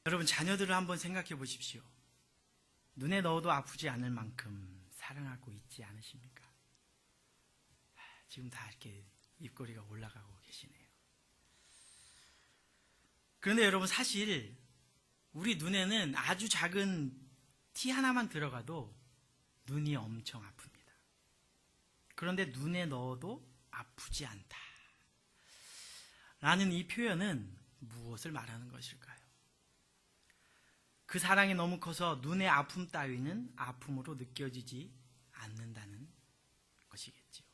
여러분, 자녀들을 한번 생각해 보십시오. 눈에 넣어도 아프지 않을 만큼 사랑하고 있지 않으십니까? 지금 다 이렇게 입꼬리가 올라가고 계시네요. 그런데 여러분, 사실 우리 눈에는 아주 작은 티 하나만 들어가도 눈이 엄청 아픕니다. 그런데 눈에 넣어도 아프지 않다 라는 이 표현은 무엇을 말하는 것일까요? 그 사랑이 너무 커서 눈의 아픔 따위는 아픔으로 느껴지지 않는다는 것이겠지요.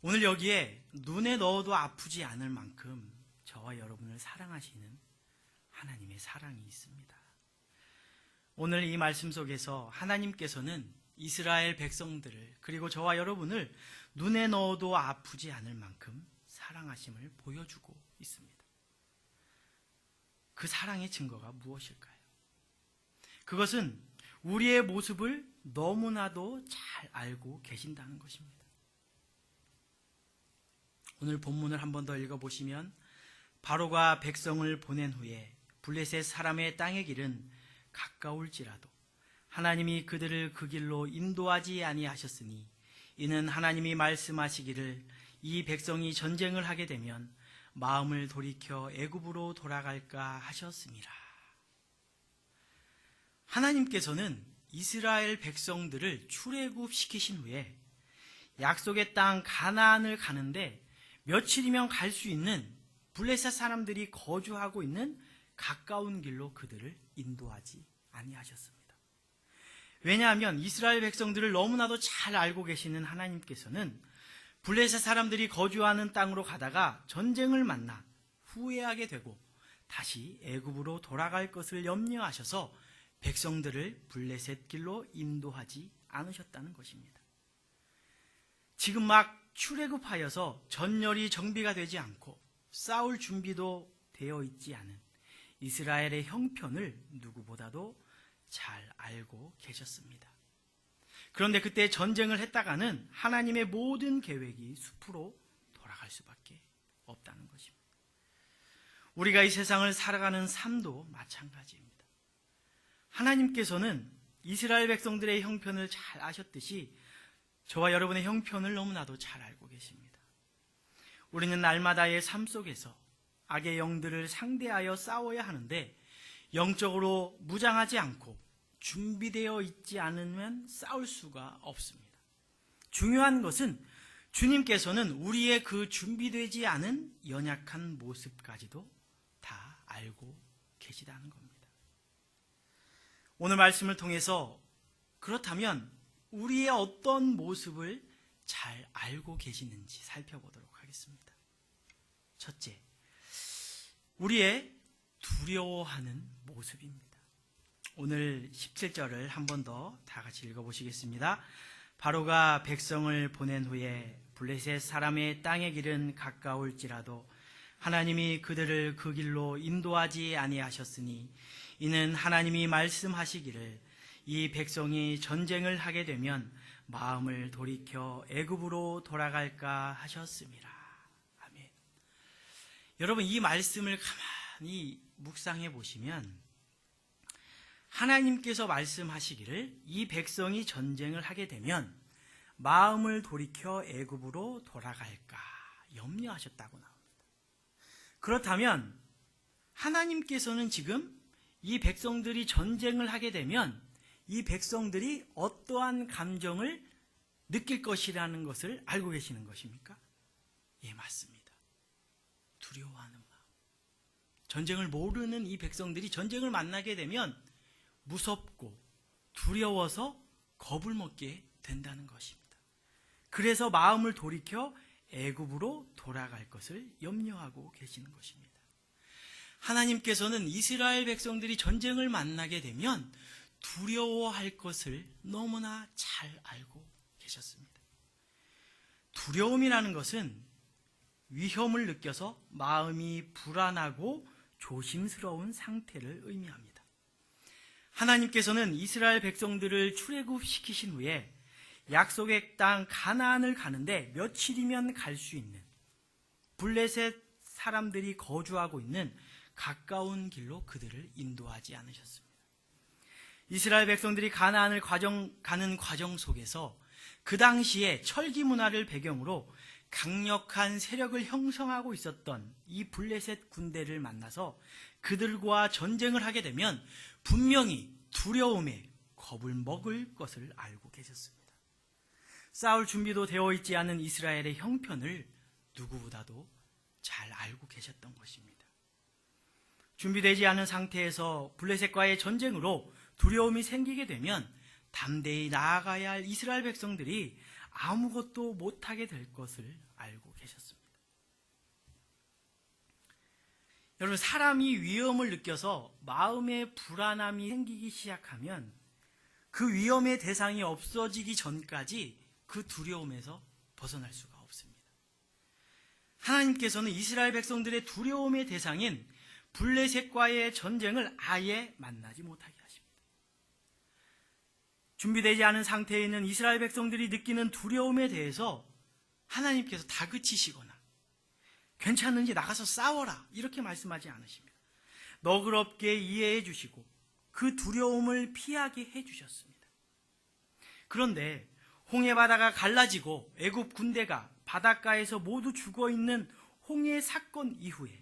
오늘 여기에 눈에 넣어도 아프지 않을 만큼 저와 여러분을 사랑하시는 하나님의 사랑이 있습니다. 오늘 이 말씀 속에서 하나님께서는 이스라엘 백성들을, 그리고 저와 여러분을 눈에 넣어도 아프지 않을 만큼 사랑하심을 보여주고 있습니다. 그 사랑의 증거가 무엇일까요? 그것은 우리의 모습을 너무나도 잘 알고 계신다는 것입니다. 오늘 본문을 한 번 더 읽어보시면, 바로가 백성을 보낸 후에 블레셋 사람의 땅의 길은 가까울지라도 하나님이 그들을 그 길로 인도하지 아니하셨으니 이는 하나님이 말씀하시기를 이 백성이 전쟁을 하게 되면 마음을 돌이켜 애굽으로 돌아갈까 하셨습니다. 하나님께서는 이스라엘 백성들을 출애굽시키신 후에 약속의 땅 가나안을 가는데 며칠이면 갈 수 있는 블레셋 사람들이 거주하고 있는 가까운 길로 그들을 인도하지 아니하셨습니다. 왜냐하면 이스라엘 백성들을 너무나도 잘 알고 계시는 하나님께서는 블레셋 사람들이 거주하는 땅으로 가다가 전쟁을 만나 후회하게 되고 다시 애굽으로 돌아갈 것을 염려하셔서 백성들을 블레셋 길로 인도하지 않으셨다는 것입니다. 지금 막 출애굽하여서 전열이 정비가 되지 않고 싸울 준비도 되어 있지 않은 이스라엘의 형편을 누구보다도 잘 알고 계셨습니다. 그런데 그때 전쟁을 했다가는 하나님의 모든 계획이 숲으로 돌아갈 수밖에 없다는 것입니다. 우리가 이 세상을 살아가는 삶도 마찬가지입니다. 하나님께서는 이스라엘 백성들의 형편을 잘 아셨듯이 저와 여러분의 형편을 너무나도 잘 알고 계십니다. 우리는 날마다의 삶 속에서 악의 영들을 상대하여 싸워야 하는데 영적으로 무장하지 않고 준비되어 있지 않으면 싸울 수가 없습니다. 중요한 것은 주님께서는 우리의 그 준비되지 않은 연약한 모습까지도 다 알고 계시다는 겁니다. 오늘 말씀을 통해서 그렇다면 우리의 어떤 모습을 잘 알고 계시는지 살펴보도록 하겠습니다. 첫째, 우리의 두려워하는 모습입니다. 오늘 17절을 한 번 더 다 같이 읽어보시겠습니다. 바로가 백성을 보낸 후에 블레셋 사람의 땅의 길은 가까울지라도 하나님이 그들을 그 길로 인도하지 아니하셨으니 이는 하나님이 말씀하시기를 이 백성이 전쟁을 하게 되면 마음을 돌이켜 애굽으로 돌아갈까 하셨습니다. 아멘. 여러분, 이 말씀을 가만히 묵상해 보시면 하나님께서 말씀하시기를 이 백성이 전쟁을 하게 되면 마음을 돌이켜 애굽으로 돌아갈까 염려하셨다고 나옵니다. 그렇다면 하나님께서는 지금 이 백성들이 전쟁을 하게 되면 이 백성들이 어떠한 감정을 느낄 것이라는 것을 알고 계시는 것입니까? 예, 맞습니다. 두려워하는 마음. 전쟁을 모르는 이 백성들이 전쟁을 만나게 되면 무섭고 두려워서 겁을 먹게 된다는 것입니다. 그래서 마음을 돌이켜 애굽으로 돌아갈 것을 염려하고 계시는 것입니다. 하나님께서는 이스라엘 백성들이 전쟁을 만나게 되면 두려워할 것을 너무나 잘 알고 계셨습니다. 두려움이라는 것은 위험을 느껴서 마음이 불안하고 조심스러운 상태를 의미합니다. 하나님께서는 이스라엘 백성들을 출애굽시키신 후에 약속의 땅 가나안을 가는데 며칠이면 갈 수 있는 블레셋 사람들이 거주하고 있는 가까운 길로 그들을 인도하지 않으셨습니다. 이스라엘 백성들이 가나안을 가는 과정 속에서 그 당시에 철기 문화를 배경으로 강력한 세력을 형성하고 있었던 이 블레셋 군대를 만나서 그들과 전쟁을 하게 되면 분명히 두려움에 겁을 먹을 것을 알고 계셨습니다. 싸울 준비도 되어 있지 않은 이스라엘의 형편을 누구보다도 잘 알고 계셨던 것입니다. 준비되지 않은 상태에서 블레셋과의 전쟁으로 두려움이 생기게 되면 담대히 나아가야 할 이스라엘 백성들이 아무것도 못하게 될 것을 알고 계셨습니다. 여러분, 사람이 위험을 느껴서 마음의 불안함이 생기기 시작하면 그 위험의 대상이 없어지기 전까지 그 두려움에서 벗어날 수가 없습니다. 하나님께서는 이스라엘 백성들의 두려움의 대상인 블레셋과의 전쟁을 아예 만나지 못하게 하십니다. 준비되지 않은 상태에 있는 이스라엘 백성들이 느끼는 두려움에 대해서 하나님께서 다그치시거나 괜찮은지 나가서 싸워라 이렇게 말씀하지 않으십니다. 너그럽게 이해해 주시고 그 두려움을 피하게 해 주셨습니다. 그런데 홍해 바다가 갈라지고 애굽 군대가 바닷가에서 모두 죽어있는 홍해 사건 이후에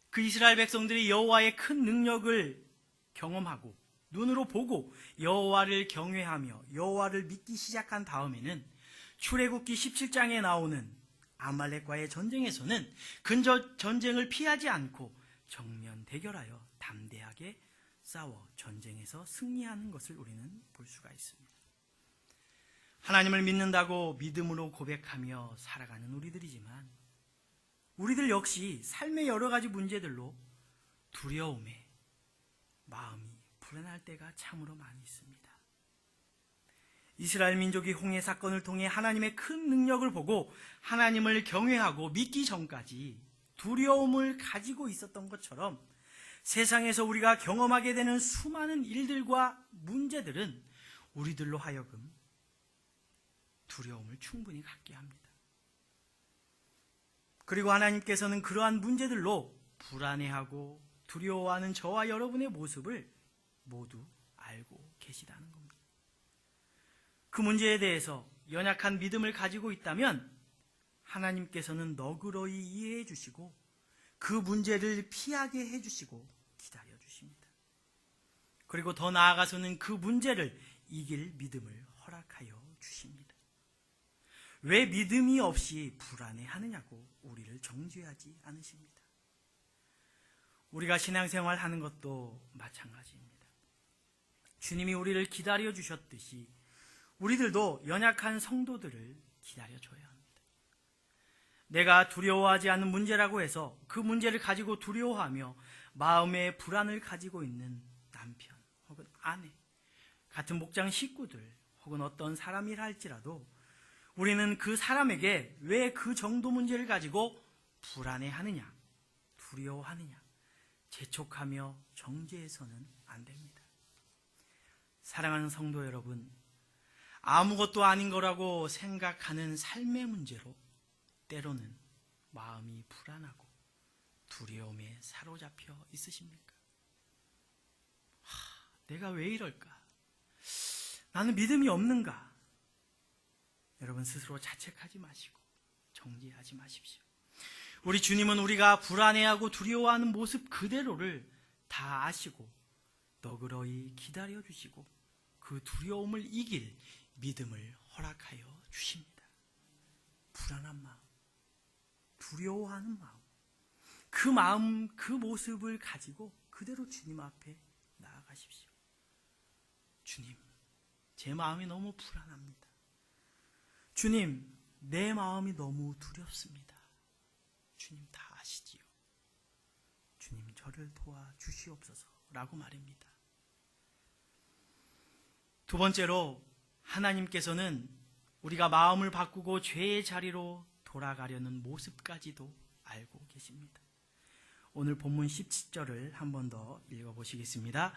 그 이스라엘 백성들이 여호와의 큰 능력을 경험하고 눈으로 보고 여호와를 경외하며 여호와를 믿기 시작한 다음에는 출애굽기 17장에 나오는 아말렉과의 전쟁에서는 근저 전쟁을 피하지 않고 정면 대결하여 담대하게 싸워 전쟁에서 승리하는 것을 우리는 볼 수가 있습니다. 하나님을 믿는다고 믿음으로 고백하며 살아가는 우리들이지만 우리들 역시 삶의 여러 가지 문제들로 두려움에 마음이 불안할 때가 참으로 많이 있습니다. 이스라엘 민족이 홍해 사건을 통해 하나님의 큰 능력을 보고 하나님을 경외하고 믿기 전까지 두려움을 가지고 있었던 것처럼 세상에서 우리가 경험하게 되는 수많은 일들과 문제들은 우리들로 하여금 두려움을 충분히 갖게 합니다. 그리고 하나님께서는 그러한 문제들로 불안해하고 두려워하는 저와 여러분의 모습을 모두 알고 계시다는 겁니다. 그 문제에 대해서 연약한 믿음을 가지고 있다면 하나님께서는 너그러이 이해해 주시고 그 문제를 피하게 해 주시고 기다려 주십니다. 그리고 더 나아가서는 그 문제를 이길 믿음을 허락하여 주십니다. 왜 믿음이 없이 불안해하느냐고 우리를 정죄하지 않으십니다. 우리가 신앙생활 하는 것도 마찬가지입니다. 주님이 우리를 기다려 주셨듯이 우리들도 연약한 성도들을 기다려줘야 합니다. 내가 두려워하지 않는 문제라고 해서 그 문제를 가지고 두려워하며 마음의 불안을 가지고 있는 남편 혹은 아내, 같은 목장 식구들 혹은 어떤 사람이라 할지라도 우리는 그 사람에게 왜 그 정도 문제를 가지고 불안해하느냐, 두려워하느냐, 재촉하며 정죄해서는 안 됩니다. 사랑하는 성도 여러분, 아무것도 아닌 거라고 생각하는 삶의 문제로 때로는 마음이 불안하고 두려움에 사로잡혀 있으십니까? 내가 왜 이럴까? 나는 믿음이 없는가? 여러분 스스로 자책하지 마시고 정죄하지 마십시오. 우리 주님은 우리가 불안해하고 두려워하는 모습 그대로를 다 아시고 너그러이 기다려 주시고 그 두려움을 이길 믿음을 허락하여 주십니다. 불안한 마음, 두려워하는 마음, 그 모습을 가지고 그대로 주님 앞에 나아가십시오. 주님, 제 마음이 너무 불안합니다. 주님, 내 마음이 너무 두렵습니다. 주님 다 아시지요. 주님 저를 도와주시옵소서라고 말입니다. 두 번째로 하나님께서는 우리가 마음을 바꾸고 죄의 자리로 돌아가려는 모습까지도 알고 계십니다. 오늘 본문 17절을 한 번 더 읽어보시겠습니다.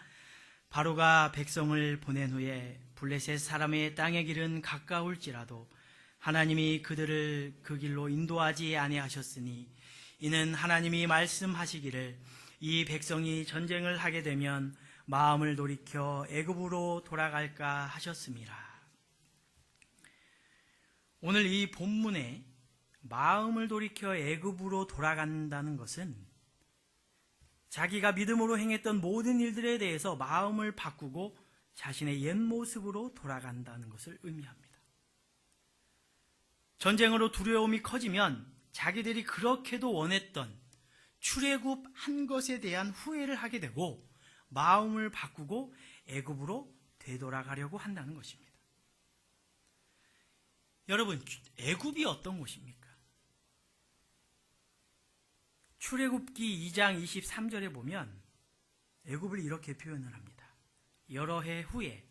바로가 백성을 보낸 후에 블레셋 사람의 땅의 길은 가까울지라도 하나님이 그들을 그 길로 인도하지 아니하셨으니 이는 하나님이 말씀하시기를 이 백성이 전쟁을 하게 되면 마음을 돌이켜 애굽으로 돌아갈까 하셨습니다. 오늘 이 본문에 마음을 돌이켜 애굽으로 돌아간다는 것은 자기가 믿음으로 행했던 모든 일들에 대해서 마음을 바꾸고 자신의 옛 모습으로 돌아간다는 것을 의미합니다. 전쟁으로 두려움이 커지면 자기들이 그렇게도 원했던 출애굽한 것에 대한 후회를 하게 되고 마음을 바꾸고 애굽으로 되돌아가려고 한다는 것입니다. 여러분, 애굽이 어떤 곳입니까? 출애굽기 2장 23절에 보면 애굽을 이렇게 표현을 합니다. 여러 해 후에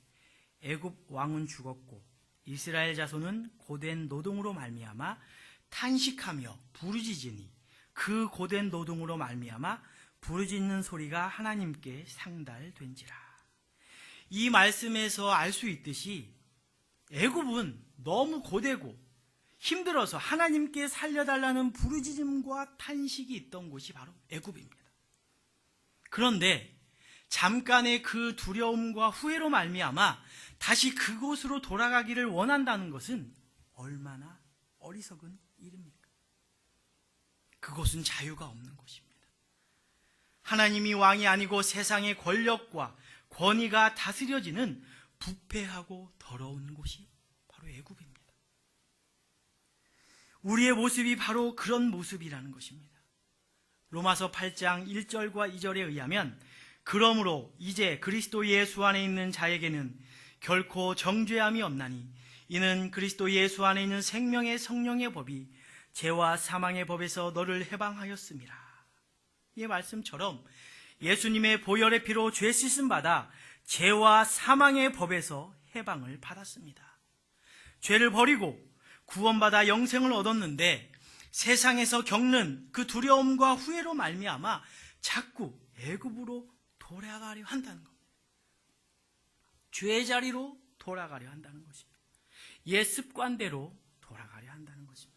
애굽 왕은 죽었고 이스라엘 자손은 고된 노동으로 말미암아 탄식하며 부르짖으니 그 고된 노동으로 말미암아 부르짖는 소리가 하나님께 상달된지라. 이 말씀에서 알 수 있듯이 애굽은 너무 고되고 힘들어서 하나님께 살려달라는 부르짖음과 탄식이 있던 곳이 바로 애굽입니다. 그런데 잠깐의 그 두려움과 후회로 말미암아 다시 그곳으로 돌아가기를 원한다는 것은 얼마나 어리석은 일입니까? 그곳은 자유가 없는 곳입니다. 하나님이 왕이 아니고 세상의 권력과 권위가 다스려지는 부패하고 더러운 곳이 바로 애굽입니다. 우리의 모습이 바로 그런 모습이라는 것입니다. 로마서 8장 1절과 2절에 의하면 그러므로 이제 그리스도 예수 안에 있는 자에게는 결코 정죄함이 없나니 이는 그리스도 예수 안에 있는 생명의 성령의 법이 죄와 사망의 법에서 너를 해방하였습니다. 이 말씀처럼 예수님의 보혈의 피로 죄 씻음 받아 죄와 사망의 법에서 해방을 받았습니다. 죄를 버리고 구원받아 영생을 얻었는데 세상에서 겪는 그 두려움과 후회로 말미암아 자꾸 애굽으로 돌아가려 한다는 겁니다. 죄의 자리로 돌아가려 한다는 것입니다. 옛 습관대로 돌아가려 한다는 것입니다.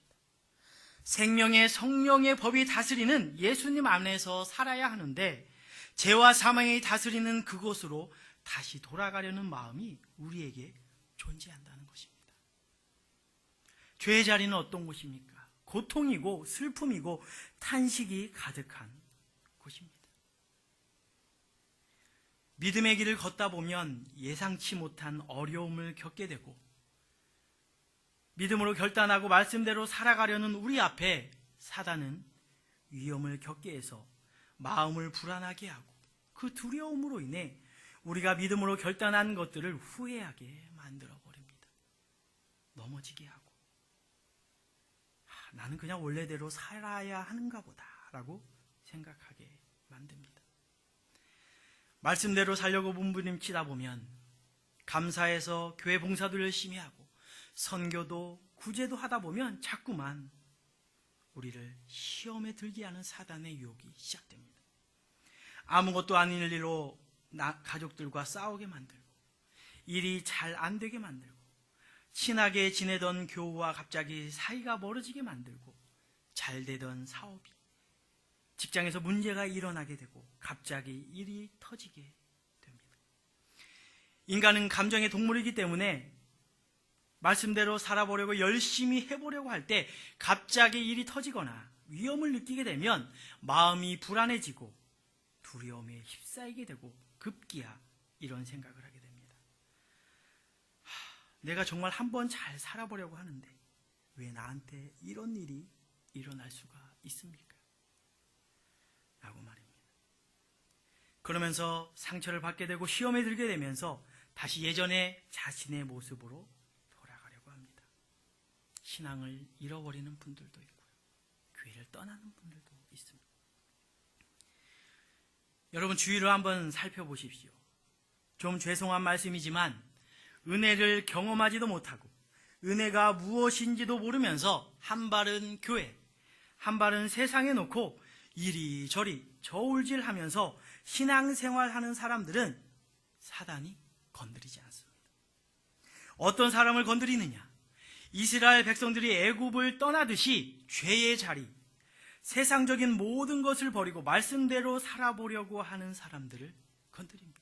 생명의 성령의 법이 다스리는 예수님 안에서 살아야 하는데 죄와 사망이 다스리는 그곳으로 다시 돌아가려는 마음이 우리에게 존재한다는 것입니다. 죄의 자리는 어떤 곳입니까? 고통이고 슬픔이고 탄식이 가득한 곳입니다. 믿음의 길을 걷다 보면 예상치 못한 어려움을 겪게 되고 믿음으로 결단하고 말씀대로 살아가려는 우리 앞에 사단은 위험을 겪게 해서 마음을 불안하게 하고 그 두려움으로 인해 우리가 믿음으로 결단한 것들을 후회하게 만들어 버립니다. 넘어지게 하고 나는 그냥 원래대로 살아야 하는가 보다라고 생각하게 만듭니다. 말씀대로 살려고 몸부림치다 보면 감사해서 교회 봉사도 열심히 하고 선교도 구제도 하다 보면 자꾸만 우리를 시험에 들게 하는 사단의 유혹이 시작됩니다. 아무것도 아닌 일로 가족들과 싸우게 만들고 일이 잘 안 되게 만들고 친하게 지내던 교우와 갑자기 사이가 멀어지게 만들고 잘 되던 사업이 직장에서 문제가 일어나게 되고 갑자기 일이 터지게 됩니다. 인간은 감정의 동물이기 때문에 말씀대로 살아보려고 열심히 해보려고 할 때 갑자기 일이 터지거나 위험을 느끼게 되면 마음이 불안해지고 두려움에 휩싸이게 되고 급기야 이런 생각을 하게 됩니다. 내가 정말 한번 잘 살아보려고 하는데 왜 나한테 이런 일이 일어날 수가 있습니까? 라고 말입니다. 그러면서 상처를 받게 되고 시험에 들게 되면서 다시 예전의 자신의 모습으로 돌아가려고 합니다. 신앙을 잃어버리는 분들도 있고요. 교회를 떠나는 분들도 있습니다. 여러분 주위를 한번 살펴보십시오. 좀 죄송한 말씀이지만 은혜를 경험하지도 못하고 은혜가 무엇인지도 모르면서 한 발은 교회, 한 발은 세상에 놓고 이리저리 저울질하면서 신앙생활하는 사람들은 사단이 건드리지 않습니다. 어떤 사람을 건드리느냐? 이스라엘 백성들이 애굽을 떠나듯이 죄의 자리, 세상적인 모든 것을 버리고 말씀대로 살아보려고 하는 사람들을 건드립니다.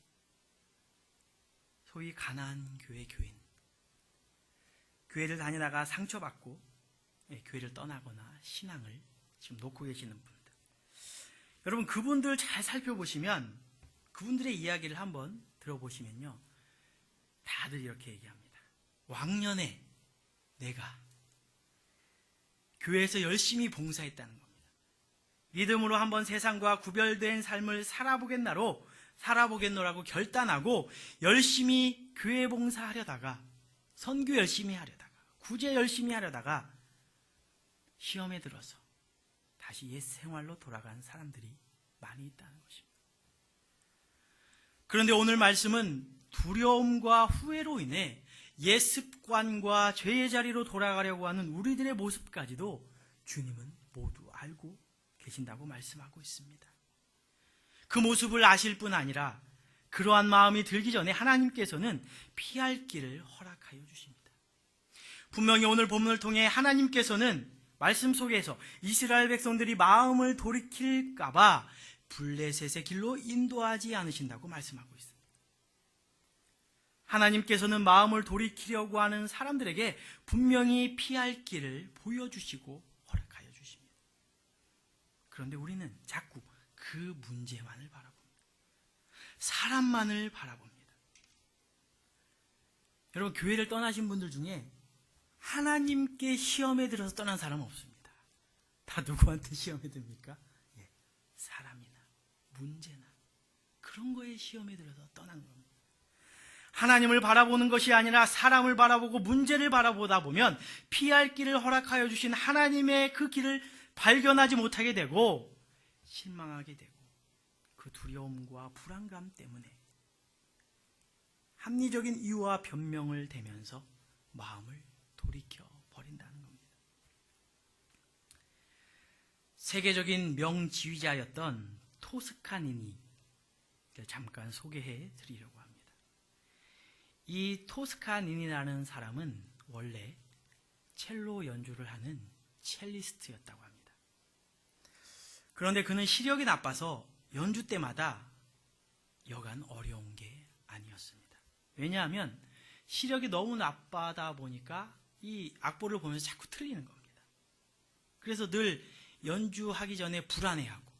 소위 가나안 교회 교인, 교회를 다니다가 상처받고 교회를 떠나거나 신앙을 지금 놓고 계시는 분들, 여러분 그분들 잘 살펴보시면 그분들의 이야기를 한번 들어보시면요, 다들 이렇게 얘기합니다. 왕년에 내가 교회에서 열심히 봉사했다는 겁니다. 믿음으로 한번 세상과 구별된 삶을 살아보겠노라고 결단하고 열심히 교회 봉사하려다가, 선교 열심히 하려다가, 구제 열심히 하려다가 시험에 들어서 다시 옛 생활로 돌아간 사람들이 많이 있다는 것입니다. 그런데 오늘 말씀은 두려움과 후회로 인해 옛 습관과 죄의 자리로 돌아가려고 하는 우리들의 모습까지도 주님은 모두 알고 계신다고 말씀하고 있습니다. 그 모습을 아실 뿐 아니라 그러한 마음이 들기 전에 하나님께서는 피할 길을 허락하여 주십니다. 분명히 오늘 본문을 통해 하나님께서는 말씀 속에서 이스라엘 백성들이 마음을 돌이킬까봐 블레셋의 길로 인도하지 않으신다고 말씀하고 있습니다. 하나님께서는 마음을 돌이키려고 하는 사람들에게 분명히 피할 길을 보여주시고 허락하여 주십니다. 그런데 우리는 자꾸 그 문제만을 바라봅니다. 사람만을 바라봅니다. 여러분, 교회를 떠나신 분들 중에 하나님께 시험에 들어서 떠난 사람은 없습니다. 다 누구한테 시험에 듭니까? 사람이나 문제나 그런 거에 시험에 들어서 떠난 겁니다. 하나님을 바라보는 것이 아니라 사람을 바라보고 문제를 바라보다 보면 피할 길을 허락하여 주신 하나님의 그 길을 발견하지 못하게 되고 실망하게 되고, 그 두려움과 불안감 때문에 합리적인 이유와 변명을 대면서 마음을 돌이켜 버린다는 겁니다. 세계적인 명지휘자였던 토스카니니를 잠깐 소개해 드리려고 합니다. 이 토스카니니라는 사람은 원래 첼로 연주를 하는 첼리스트였다고 합니다. 그런데 그는 시력이 나빠서 연주 때마다 여간 어려운 게 아니었습니다. 왜냐하면 시력이 너무 나빠다 보니까 이 악보를 보면서 자꾸 틀리는 겁니다. 그래서 늘 연주하기 전에 불안해하고,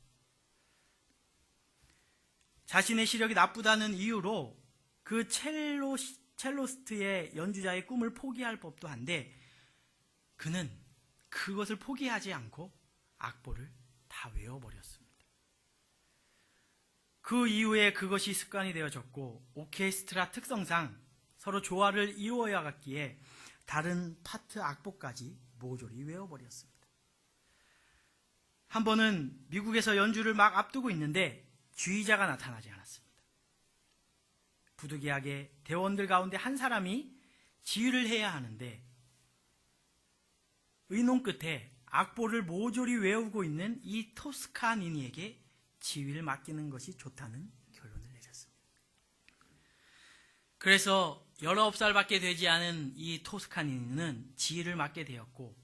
자신의 시력이 나쁘다는 이유로 그 첼로스트의 연주자의 꿈을 포기할 법도 한데, 그는 그것을 포기하지 않고 악보를 다 외워버렸습니다. 그 이후에 그것이 습관이 되어졌고, 오케스트라 특성상 서로 조화를 이루어야 갔기에 다른 파트 악보까지 모조리 외워버렸습니다. 한 번은 미국에서 연주를 막 앞두고 있는데 지휘자가 나타나지 않았습니다. 부득이하게 대원들 가운데 한 사람이 지휘를 해야 하는데, 의논 끝에 악보를 모조리 외우고 있는 이 토스카니니에게 지휘를 맡기는 것이 좋다는 결론을 내렸습니다. 그래서 19살밖에 되지 않은 이 토스카니니는 지휘를 맡게 되었고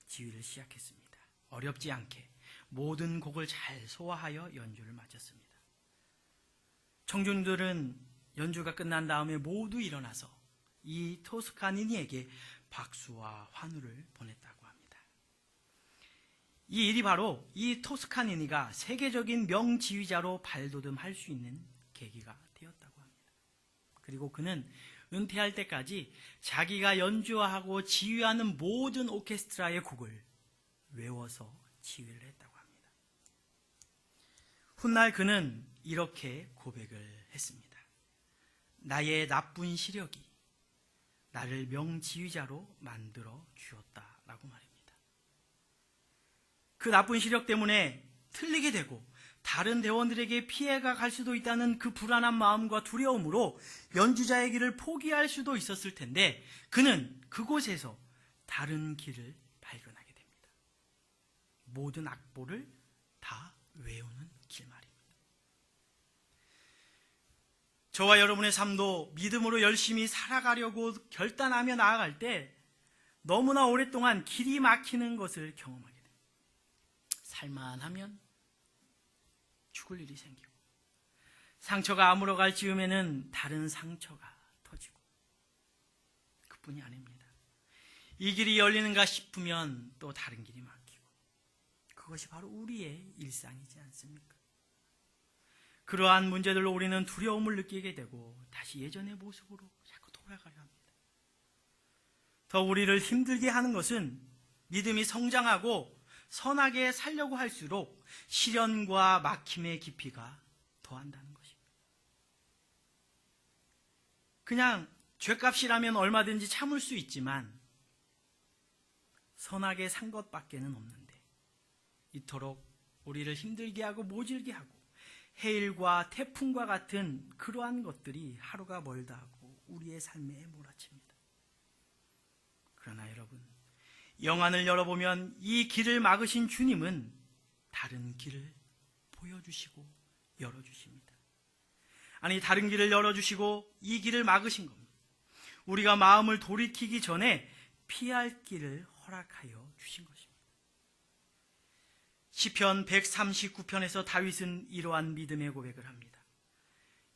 지휘를 시작했습니다. 어렵지 않게 모든 곡을 잘 소화하여 연주를 마쳤습니다. 청중들은 연주가 끝난 다음에 모두 일어나서 이 토스카니니에게 박수와 환호를 보냈다고 합니다. 이 일이 바로 이 토스카니니가 세계적인 명지휘자로 발돋움할 수 있는 계기가 되었다고 합니다. 그리고 그는 은퇴할 때까지 자기가 연주하고 지휘하는 모든 오케스트라의 곡을 외워서 지휘를 했다고 합니다. 훗날 그는 이렇게 고백을 했습니다. 나의 나쁜 시력이 나를 명지휘자로 만들어 주었다라고 말입니다. 그 나쁜 시력 때문에 틀리게 되고 다른 대원들에게 피해가 갈 수도 있다는 그 불안한 마음과 두려움으로 연주자의 길을 포기할 수도 있었을 텐데, 그는 그곳에서 다른 길을 발견하게 됩니다. 모든 악보를 다 외우는 길 말입니다. 저와 여러분의 삶도 믿음으로 열심히 살아가려고 결단하며 나아갈 때 너무나 오랫동안 길이 막히는 것을 경험하게 됩니다. 살만하면 죽을 일이 생기고, 상처가 아물어갈 즈음에는 다른 상처가 터지고, 그뿐이 아닙니다. 이 길이 열리는가 싶으면 또 다른 길이 막히고, 그것이 바로 우리의 일상이지 않습니까? 그러한 문제들로 우리는 두려움을 느끼게 되고 다시 예전의 모습으로 자꾸 돌아가려 합니다. 더 우리를 힘들게 하는 것은 믿음이 성장하고 선하게 살려고 할수록 시련과 막힘의 깊이가 더한다는 것입니다. 그냥 죗값이라면 얼마든지 참을 수 있지만 선하게 산 것밖에는 없는데 이토록 우리를 힘들게 하고 모질게 하고 해일과 태풍과 같은 그러한 것들이 하루가 멀다 하고 우리의 삶에 몰아칩니다. 그러나 여러분, 영안을 열어보면 이 길을 막으신 주님은 다른 길을 보여주시고 열어주십니다. 아니, 다른 길을 열어주시고 이 길을 막으신 겁니다. 우리가 마음을 돌이키기 전에 피할 길을 허락하여 주신 것입니다. 시편 139편에서 다윗은 이러한 믿음의 고백을 합니다.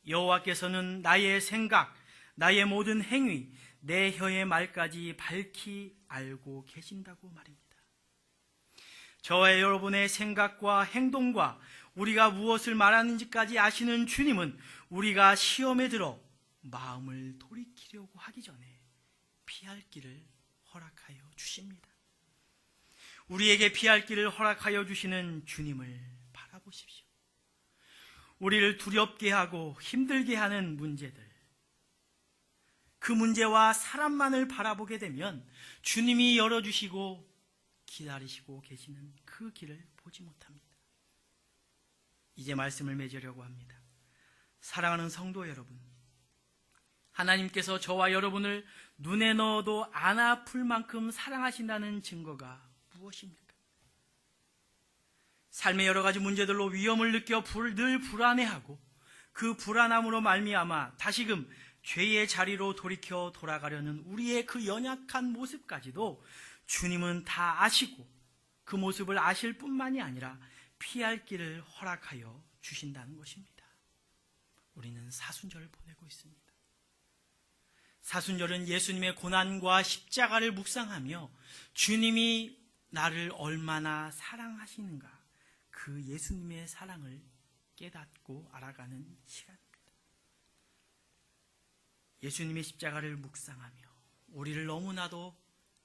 여호와께서는 나의 생각, 나의 모든 행위, 내 혀의 말까지 밝히 알고 계신다고 말입니다. 저와 여러분의 생각과 행동과 우리가 무엇을 말하는지까지 아시는 주님은 우리가 시험에 들어 마음을 돌이키려고 하기 전에 피할 길을 허락하여 주십니다. 우리에게 피할 길을 허락하여 주시는 주님을 바라보십시오. 우리를 두렵게 하고 힘들게 하는 문제들, 그 문제와 사람만을 바라보게 되면 주님이 열어주시고 기다리시고 계시는 그 길을 보지 못합니다. 이제 말씀을 맺으려고 합니다. 사랑하는 성도 여러분, 하나님께서 저와 여러분을 눈에 넣어도 안 아플 만큼 사랑하신다는 증거가 무엇입니까? 삶의 여러 가지 문제들로 위험을 느껴 늘 불안해하고 그 불안함으로 말미암아 다시금 죄의 자리로 돌이켜 돌아가려는 우리의 그 연약한 모습까지도 주님은 다 아시고 그 모습을 아실 뿐만이 아니라 피할 길을 허락하여 주신다는 것입니다. 우리는 사순절을 보내고 있습니다. 사순절은 예수님의 고난과 십자가를 묵상하며 주님이 나를 얼마나 사랑하시는가, 그 예수님의 사랑을 깨닫고 알아가는 시간입니다. 예수님의 십자가를 묵상하며 우리를 너무나도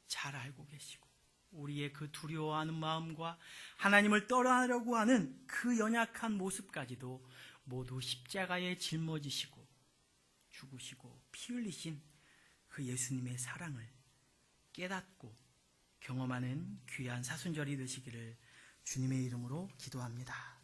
잘 알고 계시고 우리의 그 두려워하는 마음과 하나님을 떠나려고 하는 그 연약한 모습까지도 모두 십자가에 짊어지시고 죽으시고 피 흘리신 그 예수님의 사랑을 깨닫고 경험하는 귀한 사순절이 되시기를 주님의 이름으로 기도합니다.